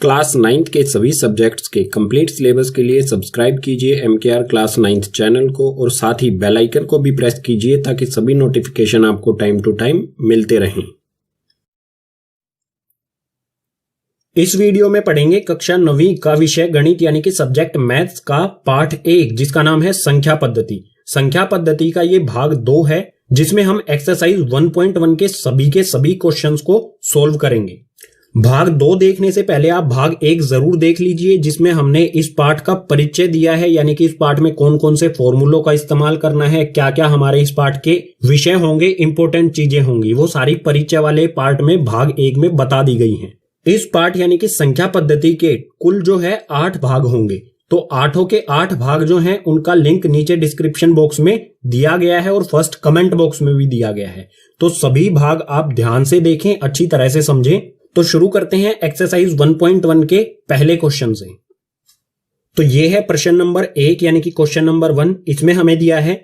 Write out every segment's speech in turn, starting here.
Class 9th के सभी subjects के कंप्लीट सिलेबस के लिए सब्सक्राइब कीजिए MKR क्लास 9th चैनल को और साथ ही बेल आइकन को भी प्रेस कीजिए ताकि सभी नोटिफिकेशन आपको टाइम टू टाइम मिलते रहें। इस वीडियो में पढ़ेंगे कक्षा 9वीं का विषय गणित यानी कि सब्जेक्ट मैथ्स का पार्ट 1 जिसका नाम है संख्या पद्धति। संख्या पद्धति का ये भाग 2 है जिसमें हम एक्सरसाइज 1.1 के सभी क्वेश्चंस को सोल्व करेंगे। भाग 2 देखने से पहले आप भाग 1 जरूर देख लीजिए जिसमें हमने इस पार्ट का परिचय दिया है, यानी कि इस पार्ट में कौन कौन से फॉर्मूलों का इस्तेमाल करना है, क्या क्या हमारे इस पार्ट के विषय होंगे, इंपॉर्टेंट चीजें होंगी, वो सारी परिचय वाले पार्ट में भाग 1 में बता दी गई हैं। इस पार्ट यानी कि संख्या पद्धति के कुल जो है 8 भाग होंगे, तो 8 के 8 भाग जो हैं उनका लिंक नीचे डिस्क्रिप्शन बॉक्स में दिया गया है और फर्स्ट कमेंट बॉक्स में भी दिया गया है, तो सभी भाग आप ध्यान से देखें, अच्छी तरह से समझें। तो शुरू करते हैं एक्सरसाइज 1.1 के पहले क्वेश्चन से। तो ये है प्रश्न नंबर 1 यानी कि क्वेश्चन नंबर 1। इसमें हमें दिया है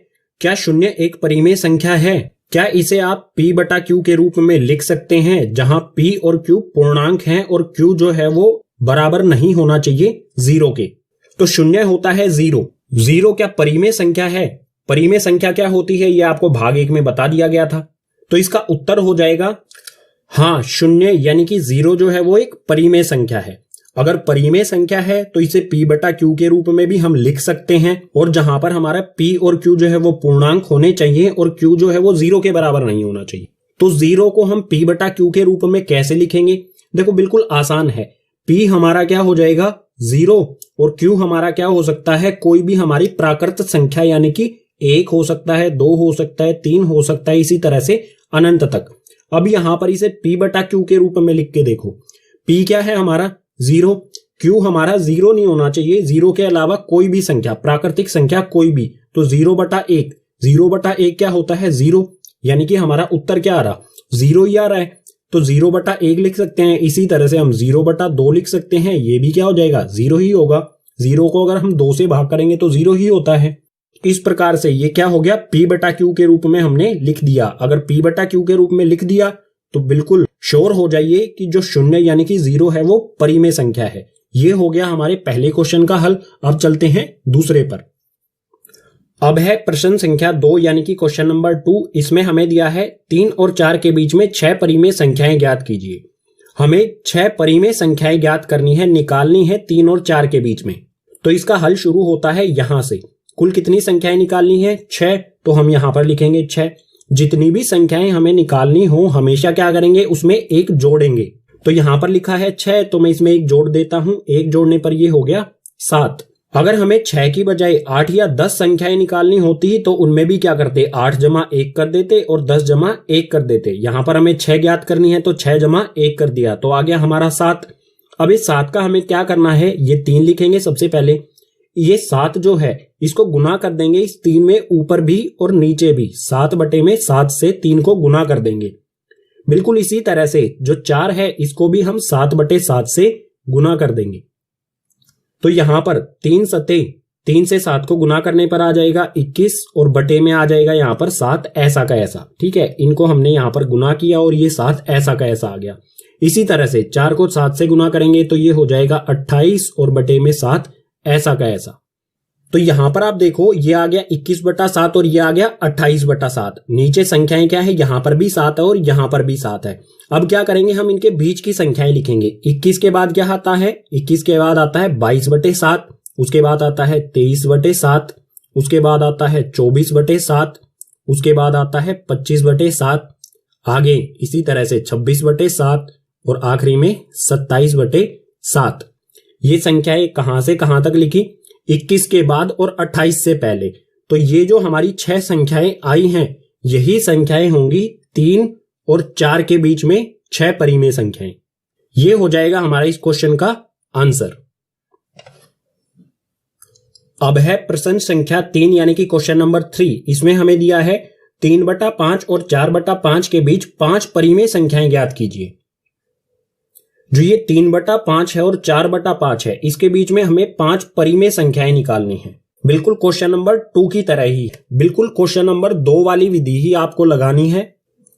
क्या शून्य एक परिमेय संख्या है? क्या इसे आप p बटा q के रूप में लिख सकते हैं जहां p और q पूर्णांक हैं और q जो है वो बराबर नहीं होना चाहिए 0 के। तो शून्य होता है 0। 0 क्या परिमेय संख्या है? परिमेय संख्या क्या होती है ये आपको भाग 1 में बता दिया गया था। तो इसका उत्तर हो जाएगा हाँ, शून्य यानी कि 0 जो है वो एक परिमेय संख्या है। अगर परिमेय संख्या है तो इसे p बटा q के रूप में भी हम लिख सकते हैं और जहां पर हमारा p और q जो है वो पूर्णांक होने चाहिए और q जो है वो 0 के बराबर नहीं होना चाहिए। तो 0 को हम p बटा q के रूप में कैसे लिखेंगे? देखो बिल्कुल आसान है। p हमारा क्या हो जाएगा 0 और q हमारा क्या हो सकता है, कोई भी हमारी प्राकृत संख्या यानी कि 1 हो सकता है, 2 हो सकता है, 3 हो सकता है, इसी तरह से अनंत तक। अब यहां पर इसे p बटा q के रूप में लिख के देखो। p क्या है हमारा 0, q हमारा 0 नहीं होना चाहिए, 0 के अलावा कोई भी संख्या, प्राकृतिक संख्या कोई भी, तो 0 बटा 1, 0 बटा 1 क्या होता है 0, यानी कि हमारा उत्तर क्या आ रहा 0 ही आ रहा है, तो 0 बटा 1 लिख सकते हैं। इसी तरह से हम 0 बटा 2 लिख सकते हैं, ये भी क्या हो जाएगा 0 ही होगा। 0 को अगर हम 2 से भाग करेंगे तो 0 ही होता है। इस प्रकार से ये क्या हो गया p बटा q के रूप में हमने लिख दिया। अगर p बटा q के रूप में लिख दिया तो बिल्कुल श्योर हो जाइए कि जो शून्य यानी कि 0 है वो परिमेय संख्या है। ये हो गया हमारे पहले क्वेश्चन का हल। अब चलते हैं दूसरे पर। अब है प्रश्न संख्या 2 यानी कि क्वेश्चन नंबर 2। इसमें हमें दिया है 3 और 4 के बीच में 6 परिमेय संख्याएं ज्ञात कीजिए। हमें 6 परिमेय संख्याएं ज्ञात करनी है, निकालनी है 3 और 4 के बीच में। तो इसका हल शुरू होता है यहां से। कुल कितनी संख्याएं निकालनी है 6, तो हम यहां पर लिखेंगे 6। जितनी भी संख्याएं हमें निकालनी हो हमेशा क्या करेंगे, उसमें एक जोड़ेंगे। तो यहां पर लिखा है 6, तो मैं इसमें एक जोड़ देता हूं। एक जोड़ने पर ये हो गया 7। अगर हमें 6 की बजाय 8 या 10 संख्याएं निकालनी होती तो उनमें भी क्या करते, 8 जमा 1 कर देते और 10 जमा 1 कर देते। यहां पर हमें 6 ज्ञात करनी है तो 6 जमा 1 कर दिया, तो आ गया हमारा 7। अब इस 7 का हमें क्या करना है, ये 3 लिखेंगे सबसे पहले। ये 7 जो है इसको गुना कर देंगे इस 3 में, ऊपर भी और नीचे भी। 7 बटे में 7 से 3 को गुना कर देंगे। बिल्कुल इसी तरह से जो 4 है इसको भी हम 7 बटे 7 से गुना कर देंगे। तो यहां पर 3 सते 3 से 7 को गुना करने पर आ जाएगा 21 और बटे में आ जाएगा यहां पर 7 ऐसा का ऐसा। ठीक है, इनको हमने यहां पर गुना किया और ये 7 ऐसा का ऐसा आ गया। इसी तरह से 4 को 7 से गुना करेंगे तो ये हो जाएगा 28 और बटे में 7 ऐसा का ऐसा। तो यहां पर आप देखो ये आ गया 21 बटा 7 और ये आ गया 28 बटा 7। नीचे संख्याएं क्या है, यहां पर भी 7 है और यहां पर भी 7 है। अब क्या करेंगे, हम इनके बीच की संख्याएं लिखेंगे। 21 के बाद क्या आता है, 21 के बाद आता है 22 बटे 7, उसके बाद आता है 23 बटे 7, उसके बाद आता है 24 बटे 7, उसके बाद आता है 25 बटे 7, आगे इसी तरह से 26 बटे 7 और आखिरी में 27 बटे 7। ये संख्याएं कहां से कहां तक लिखी, 21 के बाद और 28 से पहले। तो ये जो हमारी 6 संख्याएं आई हैं यही संख्याएं होंगी 3 और 4 के बीच में 6 परिमेय संख्याएं। ये हो जाएगा हमारा इस क्वेश्चन का आंसर। अब है प्रश्न संख्या 3 यानी कि क्वेश्चन नंबर 3। इसमें हमें दिया है 3 बटा 5 और 4 बटा 5 के बीच 5 परिमेय संख्याएं ज्ञात कीजिए। जो ये 3 बटा 5 है और 4 बटा 5 है इसके बीच में हमें 5 परिमेय संख्याएं निकालनी है। बिल्कुल क्वेश्चन नंबर 2 की तरह ही, बिल्कुल क्वेश्चन नंबर 2 वाली विधि ही आपको लगानी है।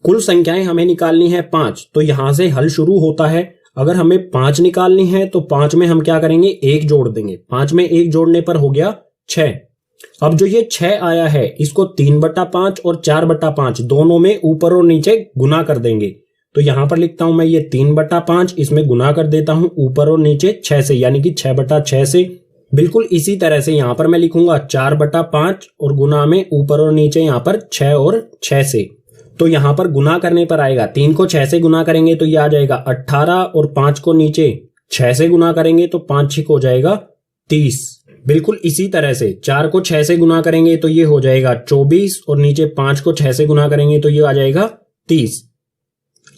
कुल संख्याएं हमें निकालनी है 5, तो यहां से हल शुरू होता है। अगर हमें 5 निकालनी है तो 5 में हम क्या करेंगे, 1 जोड़ देंगे। 5 में 1 जोड़ने पर हो गया 6। अब जो ये 6 आया है इसको 3/5 और 4/5 दोनों में ऊपर और नीचे गुना कर देंगे। तो यहां पर लिखता हूं मैं ये 3/5, इसमें गुना कर देता हूं ऊपर और नीचे 6 से, यानी कि 6/6 से। बिल्कुल इसी तरह से यहां पर मैं लिखूंगा 4/5 और गुना में ऊपर और नीचे यहां पर 6 और 6 से। तो यहां पर गुना करने पर आएगा, 3 को 6 से गुना करेंगे तो ये आ जाएगा 18 और 5 को नीचे 6 से गुना करेंगे तो 5 6 हो जाएगा 30। बिल्कुल इसी तरह से 4 को 6 से गुना करेंगे तो ये हो जाएगा 24 और नीचे 5 को 6 से गुना करेंगे तो ये आ जाएगा 30।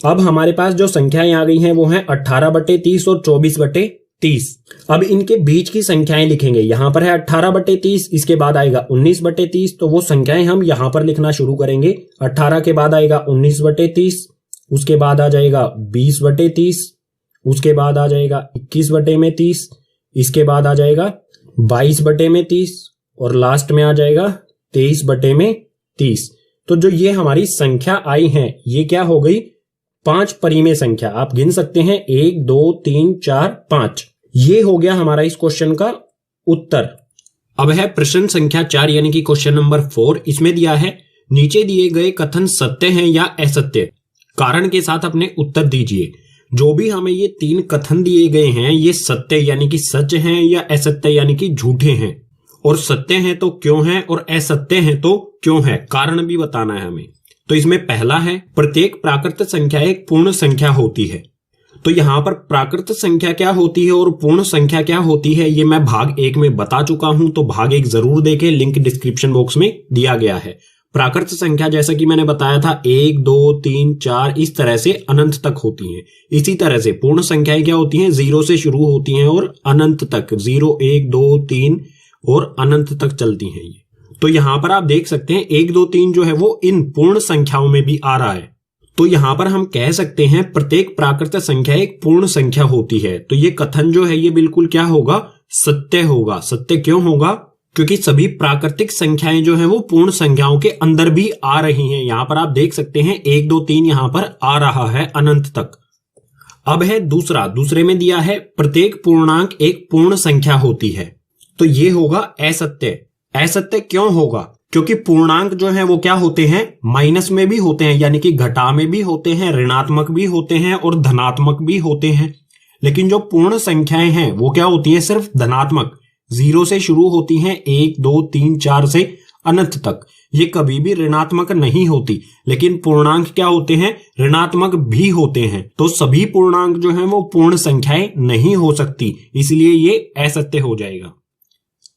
अब हमारे पास जो संख्याएं आ गई हैं वो हैं 18/30 और 24/30। अब इनके बीच की संख्याएं लिखेंगे। यहां पर है 18/30, इसके बाद आएगा 19/30, तो वो संख्याएं हम यहां पर लिखना शुरू करेंगे। 18 के बाद आएगा 19/30, उसके बाद आ जाएगा 20/30, उसके बाद आ जाएगा 21/30, इसके बाद आ जाएगा 22/30 और लास्ट में आ जाएगा 23/30। तो जो ये हमारी संख्या आई है ये क्या हो गई, 5 परिमेय संख्या। आप गिन सकते हैं 1 2 3 4 5। ये हो गया हमारा इस क्वेश्चन का उत्तर। अब है प्रश्न संख्या 4 यानी कि क्वेश्चन नंबर 4। इसमें दिया है नीचे दिए गए कथन सत्य हैं या असत्य, कारण के साथ अपने उत्तर दीजिए। जो भी हमें ये 3 कथन दिए गए हैं ये सत्य यानी कि सच हैं या असत्य यानी कि झूठे हैं, और सत्य हैं तो क्यों हैं और असत्य हैं तो क्यों है, कारण भी बताना है हमें। तो इसमें पहला है प्रत्येक प्राकृत संख्या एक पूर्ण संख्या होती है। तो यहां पर प्राकृत संख्या क्या होती है और पूर्ण संख्या क्या होती है ये मैं भाग 1 में बता चुका हूं, तो भाग 1 जरूर देखें, लिंक डिस्क्रिप्शन बॉक्स में दिया गया है। प्राकृत संख्या जैसा कि मैंने बताया था 1 2 3 4 इस तरह से अनंत तक होती हैं। इसी तरह से पूर्ण संख्याएं क्या होती हैं, 0 से शुरू होती हैं और अनंत तक, 0 1 2 3 और अनंत तक चलती हैं ये। तो यहां पर आप देख सकते हैं 1 2 3 जो है वो इन पूर्ण संख्याओं में भी आ रहा है। तो यहां पर हम कह सकते हैं प्रत्येक प्राकृत संख्या एक पूर्ण संख्या होती है। तो ये कथन जो है ये बिल्कुल क्या होगा, सत्य होगा। सत्य क्यों होगा, क्योंकि सभी प्राकृतिक संख्याएं जो हैं वो पूर्ण संख्याओं के अंदर भी आ रही हैं। यहां पर आप देख सकते हैं 1 2 3 यहां पर आ रहा है अनंत तक। अब है दूसरे में दिया है प्रत्येक पूर्णांक एक पूर्ण संख्या होती है। तो ये होगा असत्य। असत्य क्यों होगा, क्योंकि पूर्णांक जो है वो क्या होते हैं, माइनस में भी होते हैं, यानी कि घटा में भी होते हैं, ऋणात्मक भी होते हैं और धनात्मक भी होते हैं। लेकिन जो पूर्ण संख्याएं हैं वो क्या होती हैं, सिर्फ धनात्मक, 0 से शुरू होती हैं 1 2 3 4 से अनंत तक। ये कभी भी ऋणात्मक नहीं होती। लेकिन पूर्णांक क्या होते हैं, ऋणात्मक भी होते हैं। तो सभी पूर्णांक जो हैं वो पूर्ण संख्याएं नहीं हो सकती, इसलिए ये असत्य हो जाएगा।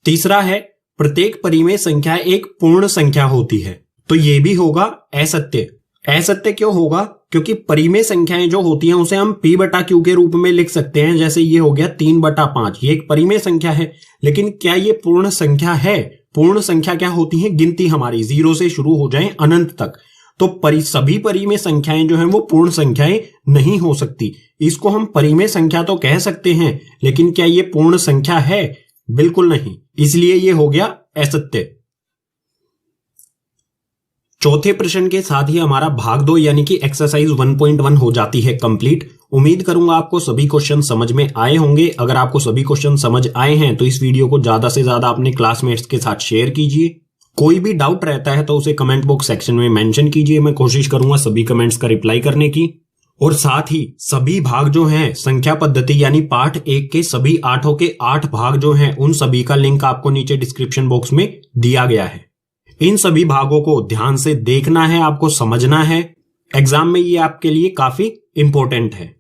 तीसरा है प्रत्येक परिमेय संख्या एक पूर्ण संख्या होती है। तो ये भी होगा असत्य। असत्य क्यों होगा, क्योंकि परिमेय संख्याएं जो होती हैं उसे हम p/q के रूप में लिख सकते हैं। जैसे ये हो गया 3/5, ये एक परिमेय संख्या है। लेकिन क्या ये पूर्ण संख्या है? पूर्ण संख्या क्या होती है, गिनती हमारी 0 से शुरू हो जाए अनंत तक। तो सभी परिमेय संख्याएं जो हैं वो पूर्ण संख्याएं नहीं हो सकती। इसको हम परिमेय संख्या तो कह सकते हैं, लेकिन क्या ये पूर्ण संख्या है? बिल्कुल नहीं, इसलिए ये हो गया असत्य। चौथे प्रश्न के साथ ही हमारा भाग 2 यानी कि एक्सरसाइज 1.1 हो जाती है कंप्लीट। उम्मीद करूंगा आपको सभी क्वेश्चन समझ में आए होंगे। अगर आपको सभी क्वेश्चन समझ आए हैं तो इस वीडियो को ज्यादा से ज्यादा अपने क्लासमेट्स के साथ शेयर कीजिए। कोई भी डाउट रहता है तो उसे कमेंट बॉक्स सेक्शन में मेंशन कीजिए। मैं कोशिश करूंगा सभी कमेंट्स का रिप्लाई करने की। और साथ ही सभी भाग जो हैं संख्या पद्धति यानी पार्ट 1 के सभी 8 के 8 भाग जो हैं उन सभी का लिंक आपको नीचे डिस्क्रिप्शन बॉक्स में दिया गया है। इन सभी भागों को ध्यान से देखना है, आपको समझना है। एग्जाम में ये आपके लिए काफी इंपॉर्टेंट है।